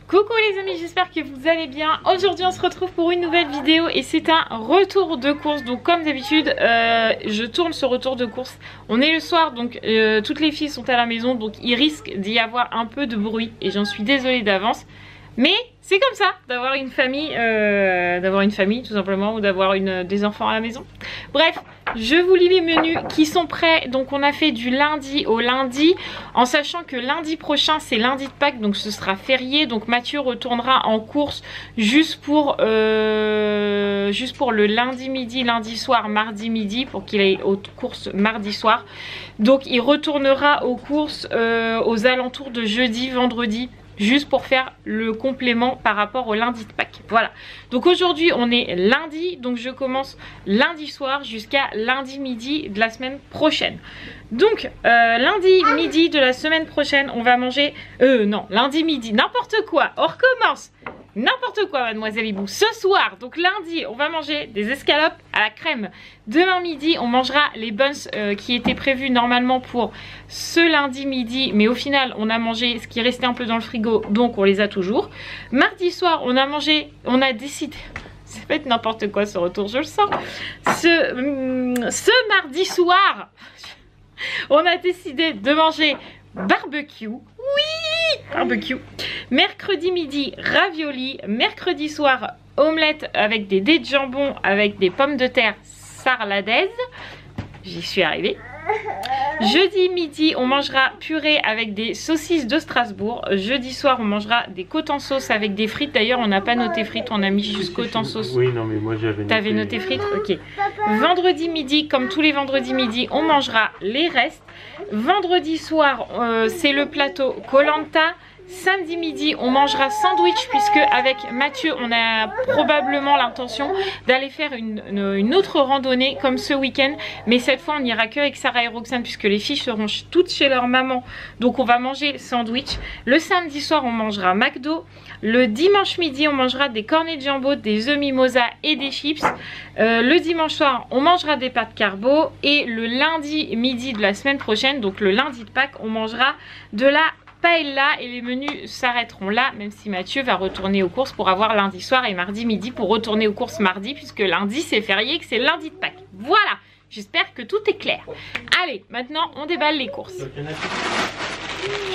Coucou les amis, j'espère que vous allez bien. Aujourd'hui on se retrouve pour une nouvelle vidéo et c'est un retour de course. Donc comme d'habitude je tourne ce retour de course. On est le soir donc toutes les filles sont à la maison, donc il risque d'y avoir un peu de bruit et j'en suis désolée d'avance. Mais c'est comme ça d'avoir une famille tout simplement, ou d'avoir des enfants à la maison. Bref, je vous lis les menus qui sont prêts. Donc on a fait du lundi au lundi, en sachant que lundi prochain c'est lundi de Pâques, donc ce sera férié. Donc Mathieu retournera en course juste pour le lundi midi, lundi soir, mardi midi, pour qu'il aille aux courses mardi soir. Donc il retournera aux courses aux alentours de jeudi, vendredi, juste pour faire le complément par rapport au lundi de Pâques. Voilà, donc aujourd'hui on est lundi, donc je commence lundi soir jusqu'à lundi midi de la semaine prochaine. Donc lundi midi de la semaine prochaine on va manger, non, lundi midi, n'importe quoi, on recommence. N'importe quoi mademoiselle Hibou. Ce soir, donc lundi, on va manger des escalopes à la crème. Demain midi, on mangera les buns qui étaient prévus normalement pour ce lundi midi. Mais au final, on a mangé ce qui restait un peu dans le frigo, donc on les a toujours. Mardi soir, on a décidé... Ça va être n'importe quoi ce retour, je le sens. Ce mardi soir, on a décidé de manger barbecue. Oui, barbecue. Mercredi midi, ravioli. Mercredi soir, omelette avec des dés de jambon avec des pommes de terre sarladaises. J'y suis arrivée. Jeudi midi, on mangera purée avec des saucisses de Strasbourg. Jeudi soir, on mangera des côtes en sauce avec des frites. D'ailleurs, on n'a pas noté frites, on a mis juste côtes en sauce. Oui, non, mais moi j'avais noté. T'avais noté frites? Ok. Vendredi midi, comme tous les vendredis midi, on mangera les restes. Vendredi soir, c'est le plateau Koh-Lanta. Samedi midi, on mangera sandwich, puisque avec Mathieu, on a probablement l'intention d'aller faire une autre randonnée comme ce week-end. Mais cette fois, on n'ira que avec Sarah et Roxane, puisque les filles seront toutes chez leur maman. Donc on va manger sandwich. Le samedi soir, on mangera McDo. Le dimanche midi, on mangera des cornets de jambon, des œufs mimosa et des chips. Le dimanche soir, on mangera des pâtes carbo. Et le lundi midi de la semaine prochaine, donc le lundi de Pâques, on mangera de la paella, et les menus s'arrêteront là, même si Mathieu va retourner aux courses pour avoir lundi soir et mardi midi pour retourner aux courses mardi, puisque lundi c'est férié et que c'est lundi de Pâques. Voilà, j'espère que tout est clair. Allez, maintenant on déballe les courses.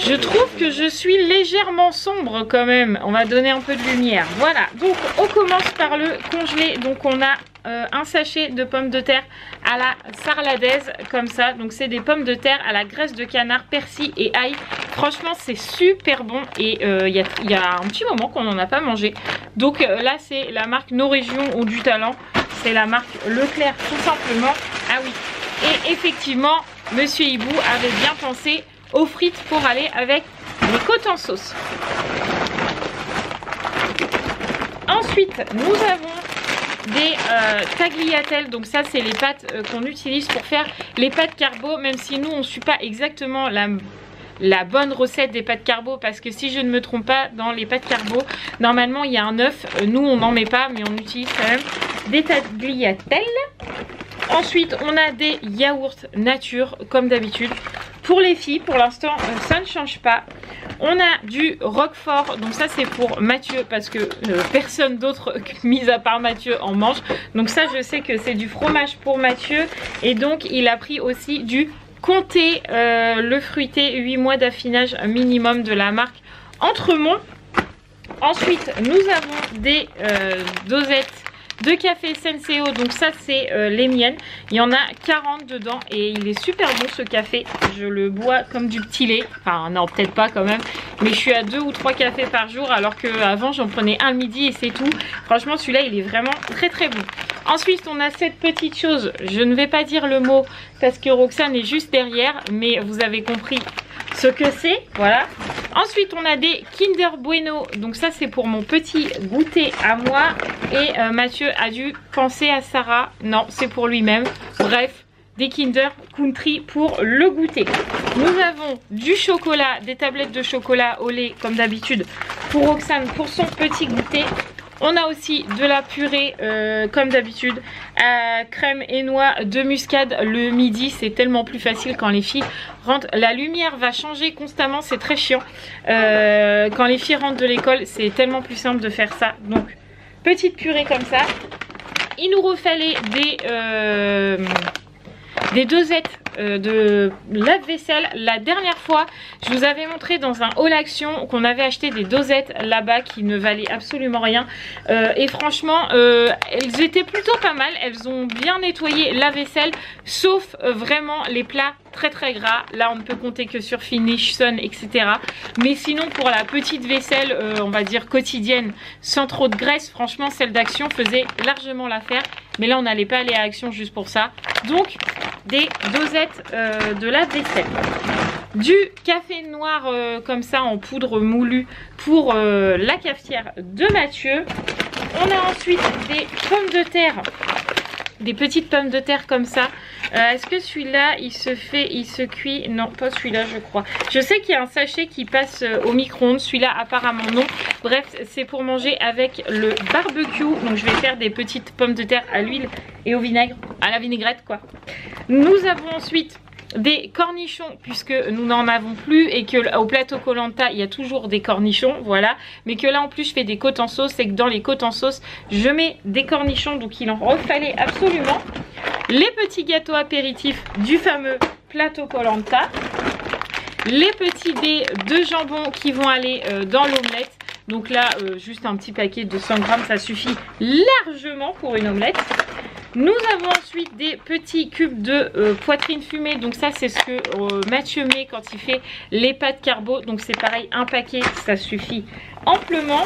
Je trouve que je suis légèrement sombre quand même. On va donner un peu de lumière. Voilà, donc on commence par le congelé. Donc on a un sachet de pommes de terre à la sarladaise, comme ça. Donc c'est des pommes de terre à la graisse de canard, persil et ail. Franchement c'est super bon. Et il y a un petit moment qu'on n'en a pas mangé. Donc là c'est la marque Nos Régions ont du talent. C'est la marque Leclerc tout simplement. Ah oui, et effectivement Monsieur Hibou avait bien pensé aux frites pour aller avec les côtes en sauce. Ensuite, nous avons des tagliatelles. Donc ça, c'est les pâtes qu'on utilise pour faire les pâtes carbo, même si nous, on ne suit pas exactement la bonne recette des pâtes carbo, parce que si je ne me trompe pas, dans les pâtes carbo, normalement, il y a un œuf. Nous, on n'en met pas, mais on utilise quand même des tagliatelles. Ensuite, on a des yaourts nature, comme d'habitude. Pour les filles, pour l'instant, ça ne change pas. On a du roquefort. Donc ça, c'est pour Mathieu, parce que personne d'autre, mis à part Mathieu, en mange. Donc ça, je sais que c'est du fromage pour Mathieu. Et donc, il a pris aussi du Comté, le fruité, 8 mois d'affinage minimum de la marque Entremont. Ensuite, nous avons des dosettes de café Senseo, donc ça c'est les miennes. Il y en a 40 dedans et il est super bon ce café. Je le bois comme du petit lait. Enfin non, peut-être pas quand même. Mais je suis à 2 ou 3 cafés par jour, alors qu'avant j'en prenais un le midi et c'est tout. Franchement celui-là il est vraiment très très bon. Ensuite on a cette petite chose. Je ne vais pas dire le mot parce que Roxane est juste derrière. Mais vous avez compris ce que c'est. Voilà. Ensuite on a des Kinder Bueno. Donc ça c'est pour mon petit goûter à moi. Et Mathieu a dû penser à Sarah. Non, c'est pour lui-même. Bref, des Kinder Country pour le goûter. Nous avons du chocolat, des tablettes de chocolat au lait comme d'habitude pour Roxane pour son petit goûter. On a aussi de la purée comme d'habitude à crème et noix de muscade le midi. C'est tellement plus facile quand les filles rentrent. La lumière va changer constamment, c'est très chiant. Quand les filles rentrent de l'école, c'est tellement plus simple de faire ça. Donc petite purée comme ça. Il nous refallait des dosettes de lave-vaisselle. La dernière fois, je vous avais montré dans un haul action qu'on avait acheté des dosettes là-bas qui ne valaient absolument rien. Et franchement, elles étaient plutôt pas mal. Elles ont bien nettoyé la vaisselle, sauf vraiment les plats très gras. Là, on ne peut compter que sur Finish, Sun, etc. Mais sinon, pour la petite vaisselle, on va dire quotidienne, sans trop de graisse, franchement, celle d'Action faisait largement l'affaire. Mais là, on n'allait pas aller à Action juste pour ça. Donc, des dosettes de la vaisselle. Du café noir comme ça en poudre moulue pour la cafetière de Mathieu. On a ensuite des pommes de terre. Des petites pommes de terre comme ça. Est-ce que celui-là il se cuit? Non, pas celui-là je crois. Je sais qu'il y a un sachet qui passe au micro-ondes. Celui-là apparemment non. Bref, c'est pour manger avec le barbecue. Donc je vais faire des petites pommes de terre à l'huile et au vinaigre. À la vinaigrette quoi. Nous avons ensuite des cornichons puisque nous n'en avons plus et que au plateau Koh-Lanta il y a toujours des cornichons, voilà, mais que là en plus je fais des côtes en sauce et que dans les côtes en sauce je mets des cornichons, donc il en refallait absolument. Les petits gâteaux apéritifs du fameux plateau Koh-Lanta, les petits dés de jambon qui vont aller dans l'omelette. Donc là juste un petit paquet de 100 grammes ça suffit largement pour une omelette. Nous avons ensuite des petits cubes de poitrine fumée. Donc ça c'est ce que Mathieu met quand il fait les pâtes carbo. Donc c'est pareil, un paquet ça suffit amplement.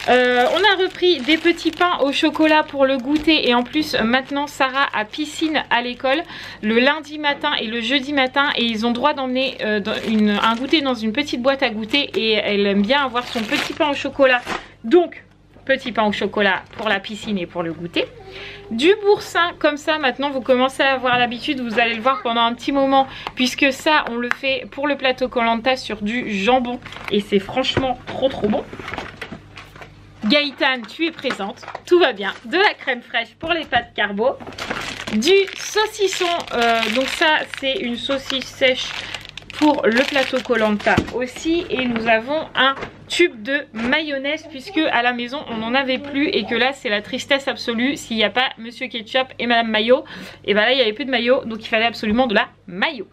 On a repris des petits pains au chocolat pour le goûter. Et en plus maintenant Sarah a piscine à l'école le lundi matin et le jeudi matin. Et ils ont droit d'emmener un goûter dans une petite boîte à goûter. Et elle aime bien avoir son petit pain au chocolat. Donc petit pain au chocolat pour la piscine et pour le goûter. Du boursin comme ça, maintenant vous commencez à avoir l'habitude, vous allez le voir pendant un petit moment, puisque ça on le fait pour le plateau Koh-Lanta sur du jambon et c'est franchement trop bon. Gaëtane, tu es présente, tout va bien. De la crème fraîche pour les pâtes carbo, du saucisson, donc ça c'est une saucisse sèche pour le plateau Koh-Lanta aussi. Et nous avons un tube de mayonnaise puisque à la maison on n'en avait plus et que là c'est la tristesse absolue s'il n'y a pas Monsieur Ketchup et Madame Mayo. Et bah là il n'y avait plus de mayo, donc il fallait absolument de la mayo.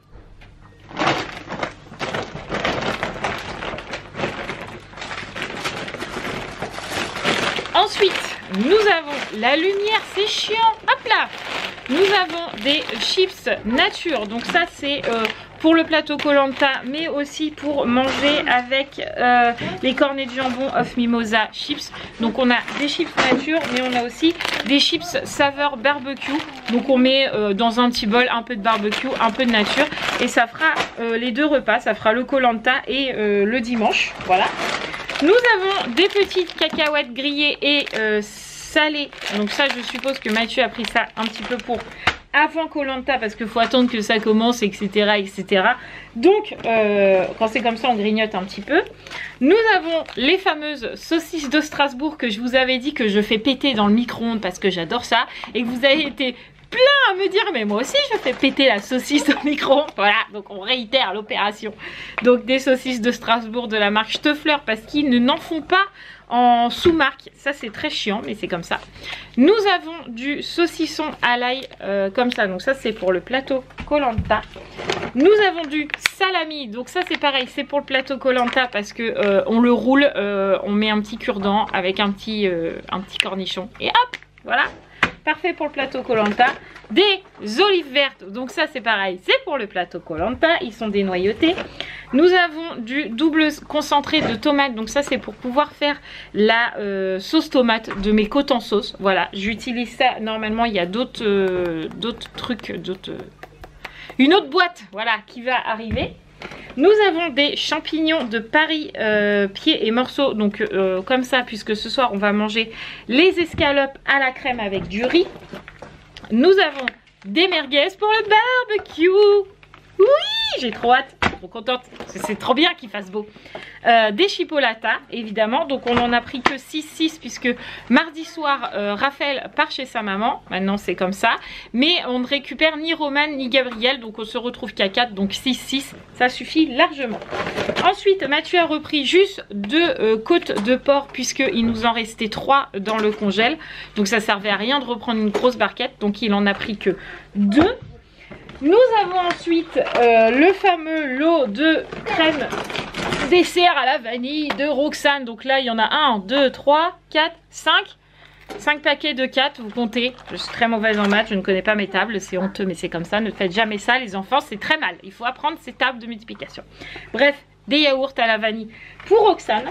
Ensuite nous avons la lumière, c'est chiant, hop là. Nous avons des chips nature, donc ça c'est pour le plateau Koh-Lanta mais aussi pour manger avec les cornets de jambon of Mimosa chips. Donc on a des chips nature mais on a aussi des chips saveur barbecue. Donc on met dans un petit bol un peu de barbecue, un peu de nature et ça fera les deux repas, ça fera le Koh-Lanta et le dimanche, voilà. Nous avons des petites cacahuètes grillées et salées. Donc ça je suppose que Mathieu a pris ça un petit peu pour avant Koh-Lanta parce qu'il faut attendre que ça commence, etc. etc. Donc quand c'est comme ça on grignote un petit peu. Nous avons les fameuses saucisses de Strasbourg que je vous avais dit que je fais péter dans le micro-ondes parce que j'adore ça. Et que vous avez été plein à me dire mais moi aussi je fais péter la saucisse dans le micro-ondes. Voilà, donc on réitère l'opération. Donc des saucisses de Strasbourg de la marque Stoeffler parce qu'ils n'en font pas en sous-marque, ça c'est très chiant mais c'est comme ça. Nous avons du saucisson à l'ail comme ça, donc ça c'est pour le plateau Koh-Lanta. Nous avons du salami, donc ça c'est pareil, c'est pour le plateau Koh-Lanta parce que on le roule, on met un petit cure-dent avec un petit cornichon et hop, voilà. Parfait pour le plateau Koh-Lanta. Des olives vertes, donc ça c'est pareil, c'est pour le plateau Koh-Lanta, ils sont dénoyautés. Nous avons du double concentré de tomates, donc ça c'est pour pouvoir faire la sauce tomate de mes côtes en sauce. Voilà, j'utilise ça, normalement il y a d'autres trucs, une autre boîte, voilà, qui va arriver. Nous avons des champignons de Paris pieds et morceaux, donc comme ça, puisque ce soir on va manger les escalopes à la crème avec du riz. Nous avons des merguez pour le barbecue. Oui! j'ai trop hâte, trop contente, c'est trop bien qu'il fasse beau. Des chipolatas évidemment, donc on en a pris que 6 puisque mardi soir Raphaël part chez sa maman, maintenant c'est comme ça, mais on ne récupère ni Roman ni Gabriel, donc on se retrouve qu'à 4, donc 6, ça suffit largement. Ensuite Mathieu a repris juste 2 côtes de porc puisqu'il nous en restait 3 dans le congèle, donc ça servait à rien de reprendre une grosse barquette, donc il en a pris que 2. Nous avons ensuite le fameux lot de crème dessert à la vanille de Roxane. Donc là, il y en a 1, 2, 3, 4, 5 paquets de 4, vous comptez. Je suis très mauvaise en maths, je ne connais pas mes tables, c'est honteux, mais c'est comme ça. Ne faites jamais ça, les enfants, c'est très mal. Il faut apprendre ces tables de multiplication. Bref, des yaourts à la vanille pour Roxane.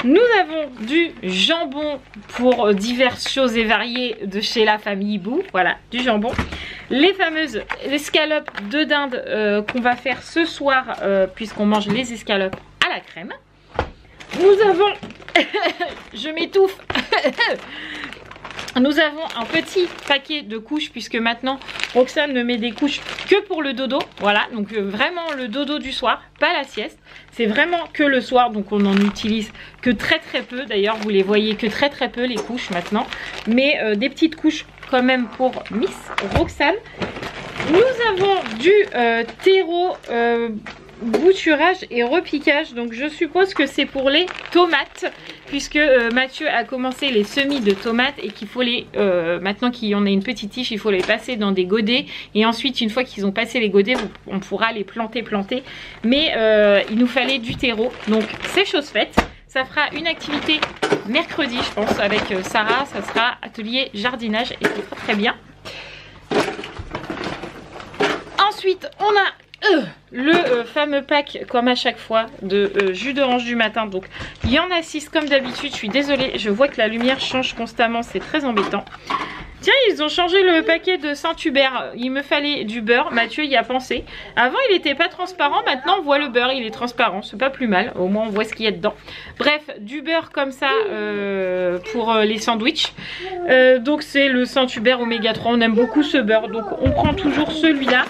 Nous avons du jambon pour diverses choses et variées de chez la famille Bou. Voilà, du jambon. Les fameuses escalopes de dinde qu'on va faire ce soir puisqu'on mange les escalopes à la crème. Nous avons... Je m'étouffe. Nous avons un petit paquet de couches puisque maintenant Roxane ne met des couches que pour le dodo. Voilà, donc vraiment le dodo du soir, pas la sieste. C'est vraiment que le soir, donc on n'en utilise que très très peu. D'ailleurs, vous les voyez que très très peu les couches maintenant. Mais des petites couches quand même pour Miss Roxane. Nous avons du terreau... bouturage et repiquage, donc je suppose que c'est pour les tomates puisque Mathieu a commencé les semis de tomates et qu'il faut les maintenant qu'il y en a une petite tige, il faut les passer dans des godets et ensuite une fois qu'ils ont passé les godets on pourra les planter mais il nous fallait du terreau, donc c'est chose faite. Ça fera une activité mercredi je pense avec Sarah, ça sera atelier jardinage et c'est très bien. Ensuite on a le fameux pack comme à chaque fois de jus d'orange du matin, donc il y en a 6 comme d'habitude. Je suis désolée, je vois que la lumière change constamment, c'est très embêtant. Tiens, ils ont changé le paquet de Saint-Hubert, il me fallait du beurre, Mathieu y a pensé. Avant il n'était pas transparent, maintenant on voit le beurre, il est transparent, c'est pas plus mal, au moins on voit ce qu'il y a dedans. Bref, du beurre comme ça pour les sandwichs. Donc c'est le Saint-Hubert Oméga 3, on aime beaucoup ce beurre, donc on prend toujours celui-là.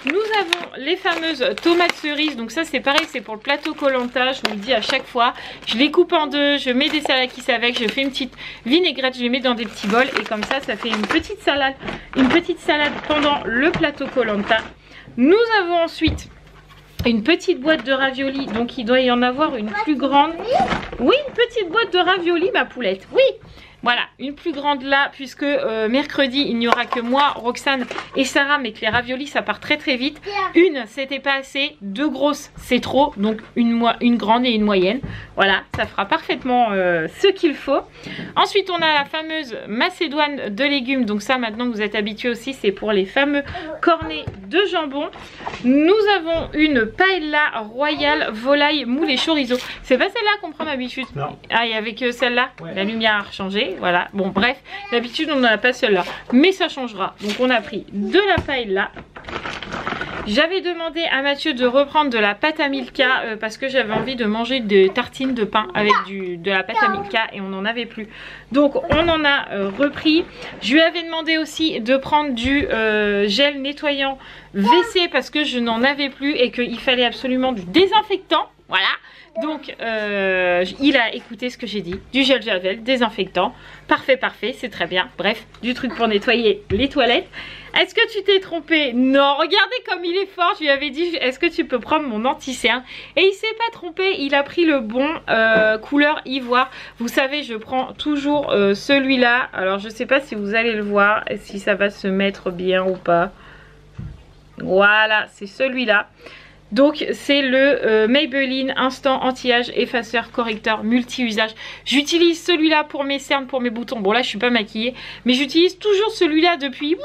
Nous avons les fameuses tomates cerises, donc ça c'est pareil, c'est pour le plateau Koh-Lanta, je vous le dis à chaque fois. Je les coupe en 2, je mets des salakis avec, je fais une petite vinaigrette, je les mets dans des petits bols et comme ça, ça fait une petite salade pendant le plateau Koh-Lanta. Nous avons ensuite une petite boîte de raviolis, donc il doit y en avoir une plus grande. Oui, une petite boîte de raviolis ma poulette, oui. Voilà, une plus grande là, puisque mercredi, il n'y aura que moi, Roxane et Sarah, mais que les raviolis, ça part très très vite. Une, c'était pas assez, 2 grosses, c'est trop, donc une grande et une moyenne. Voilà, ça fera parfaitement ce qu'il faut. Ensuite, on a la fameuse macédoine de légumes, donc ça, maintenant que vous êtes habitués aussi, c'est pour les fameux cornets de jambon. Nous avons une paella royale volaille moule et chorizo. C'est pas celle-là qu'on prend d'habitude. Ah, et avec celle-là, ouais. La lumière a changé. Voilà, bon bref, d'habitude on n'en a pas celle-là, mais ça changera. Donc on a pris de la paella. J'avais demandé à Mathieu de reprendre de la pâte à Milka parce que j'avais envie de manger des tartines de pain avec de la pâte à Milka et on n'en avait plus. Donc on en a repris. Je lui avais demandé aussi de prendre du gel nettoyant WC parce que je n'en avais plus et qu'il fallait absolument du désinfectant. Voilà. Donc il a écouté ce que j'ai dit, du gel javel, désinfectant, parfait, c'est très bien. Bref, du truc pour nettoyer les toilettes. Est-ce que tu t'es trompé? Non, regardez comme il est fort. Je lui avais dit, est-ce que tu peux prendre mon anti-cerne? Et il s'est pas trompé, il a pris le bon couleur ivoire. Vous savez, je prends toujours celui-là. Alors je sais pas si vous allez le voir, si ça va se mettre bien ou pas. Voilà, c'est celui-là. Donc c'est le Maybelline Instant Anti-Âge Effaceur Correcteur Multi-Usage. J'utilise celui-là pour mes cernes, pour mes boutons. Bon là je suis pas maquillée, mais j'utilise toujours celui-là depuis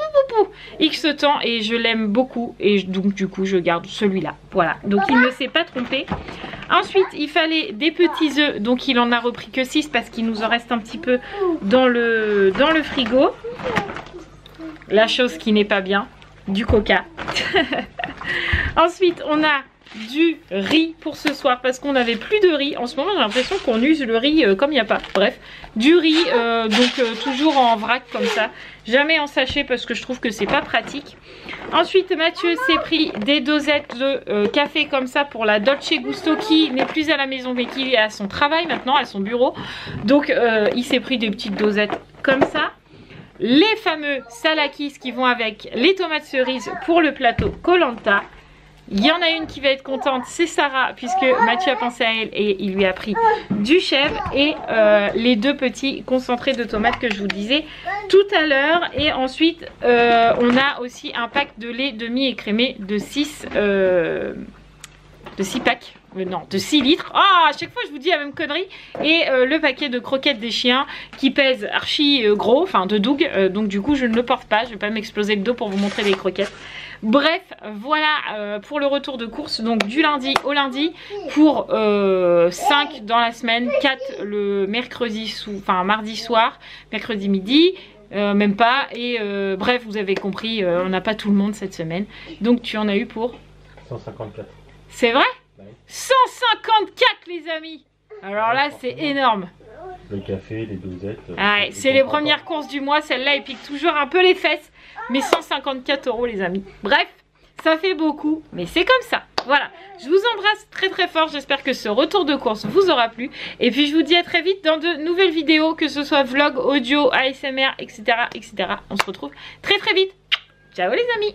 X temps et je l'aime beaucoup. Et donc du coup je garde celui-là. Voilà, donc il ne s'est pas trompé. Ensuite il fallait des petits œufs, donc il en a repris que 6 parce qu'il nous en reste un petit peu dans le frigo. La chose qui n'est pas bien, du coca. Ensuite on a du riz pour ce soir parce qu'on n'avait plus de riz. En ce moment, j'ai l'impression qu'on use le riz comme il n'y a pas. Bref, du riz, toujours en vrac comme ça. Jamais en sachet parce que je trouve que c'est pas pratique. Ensuite, Mathieu s'est pris des dosettes de café comme ça pour la Dolce Gusto qui n'est plus à la maison mais qui est à son travail maintenant, à son bureau. Donc, il s'est pris des petites dosettes comme ça. Les fameux salakis qui vont avec les tomates cerises pour le plateau Koh-Lanta. Il y en a une qui va être contente, c'est Sarah, puisque Mathieu a pensé à elle et il lui a pris du chèvre. Et les deux petits concentrés de tomates que je vous disais tout à l'heure. Et ensuite, on a aussi un pack de lait demi-écrémé de 6 packs. Non, de 6 litres. Ah, à chaque fois je vous dis la même connerie. Et le paquet de croquettes des chiens qui pèse archi gros, enfin de Doug. Donc du coup je ne le porte pas, je vais pas m'exploser le dos pour vous montrer les croquettes. Bref, voilà pour le retour de course. Donc du lundi au lundi pour 5 dans la semaine, 4 le mercredi, mardi soir, mercredi midi. Même pas. Et bref, vous avez compris, on n'a pas tout le monde cette semaine. Donc tu en as eu pour 154. C'est vrai? 154 les amis. Alors là c'est énorme. Le café, les dosettes. Ah ouais, c'est les premières courses du mois. Celle-là elle pique toujours un peu les fesses. Mais 154 € les amis. Bref, ça fait beaucoup. Mais c'est comme ça. Voilà, je vous embrasse très très fort. J'espère que ce retour de course vous aura plu. Et puis je vous dis à très vite dans de nouvelles vidéos. Que ce soit vlog, audio, ASMR, etc. etc. On se retrouve très très vite. Ciao les amis.